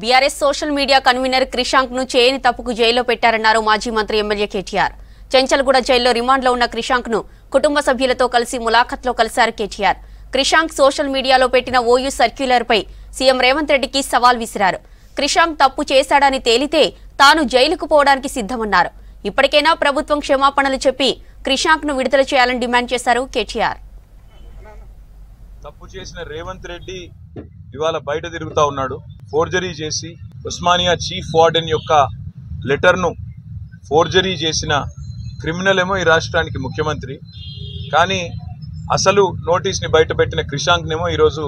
BRS social media convener Krishank ను చేయని తప్పుకు జైల్లో పెట్టారన్నారు మాజీ మంత్రి ఎమ్మెల్యే కేటీఆర్. చెంచల్గూడ జైల్లో రిమాండ్లో ఉన్న క్రిషాంక్ ను కుటుంబ సభ్యులతో కలిసి ములాఖత్లో కలిశారు కేటీఆర్. క్రిషాంక్ సోషల్ మీడియాలో పెట్టిన ఓయూ సర్క్యులర్ పై సీఎం రేవంత్ రెడ్డికి సవాల్ విసిరారు. క్రిషాంక్ తప్పు చేశాడని తేలితే తాను జైలుకు పోవడానికి సిద్ధమన్నారు. ఇప్పటికైనా ప్రభుత్వం క్షమాపణలు చెప్పి క్రిషాంక్ ను విడుదల చేయాలని డిమాండ్ చేశారు కేటీఆర్. తప్పు చేసిన రేవంత్ రెడ్డి ఇవాళ బయట తిరుగుతా ఉన్నాడు. ఫోర్జరీ చేసి ఉస్మానియా చీఫ్ వార్డెన్ యొక్క లెటర్ను ఫోర్జరీ చేసిన క్రిమినల్ ఏమో ఈ రాష్ట్రానికి ముఖ్యమంత్రి, కానీ అసలు నోటీస్ని బయట పెట్టిన క్రిషాంక్నేమో ఈరోజు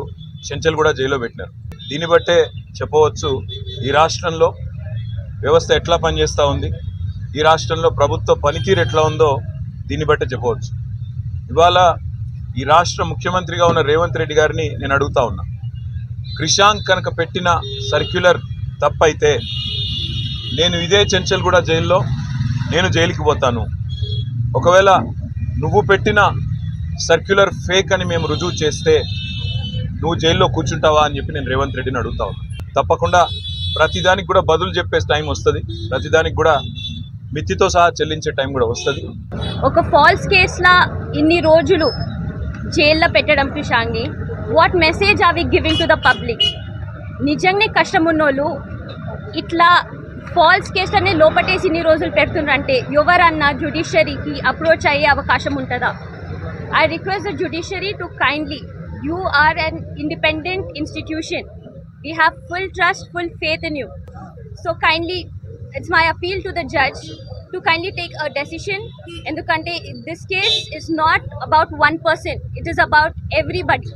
చెంచల్గూడ జైల్లో పెట్టినారు. దీన్ని బట్టే చెప్పవచ్చు ఈ రాష్ట్రంలో వ్యవస్థ ఎట్లా పనిచేస్తూ ఉంది, ఈ రాష్ట్రంలో ప్రభుత్వ పనితీరు ఎట్లా ఉందో దీన్ని బట్టే చెప్పవచ్చు. ఇవాళ ఈ రాష్ట్ర ముఖ్యమంత్రిగా ఉన్న రేవంత్ రెడ్డి గారిని నేను అడుగుతా ఉన్నా, క్రిషాంక్ కనుక పెట్టిన సర్క్యులర్ తప్పైతే నేను ఇదే చెంచల్గూడ జైల్లో నేను జైలుకి పోతాను. ఒకవేళ నువ్వు పెట్టిన సర్క్యులర్ ఫేక్ అని మేము రుజువు చేస్తే నువ్వు జైల్లో కూర్చుంటావా అని చెప్పి నేను రేవంత్ రెడ్డిని అడుగుతా ఉన్నా. తప్పకుండా ప్రతిదానికి కూడా బదులు చెప్పే టైం వస్తుంది, ప్రతిదానికి కూడా మితితో సహా చెల్లించే టైం కూడా వస్తుంది. ఒక ఫాల్స్ కేసులా ఇన్ని రోజులు జైల్లో పెట్టడం క్రిషాంక్ని, what message are we giving to the public? నిజంగానే కష్టం ఉన్నోళ్ళు ఇట్లా ఫాల్స్ కేసులనే లోపటేసి ఇన్ని రోజులు పెడుతున్నారంటే ఎవరన్నా జ్యుడిషియరీకి అప్రోచ్ అయ్యే అవకాశం ఉంటుందా? I request the judiciary to kindly, you are an independent institution, we have full trust, full faith in you, so kindly it's my appeal to the judge to kindly take a decision. Endukante this case is not about one person, it is about everybody.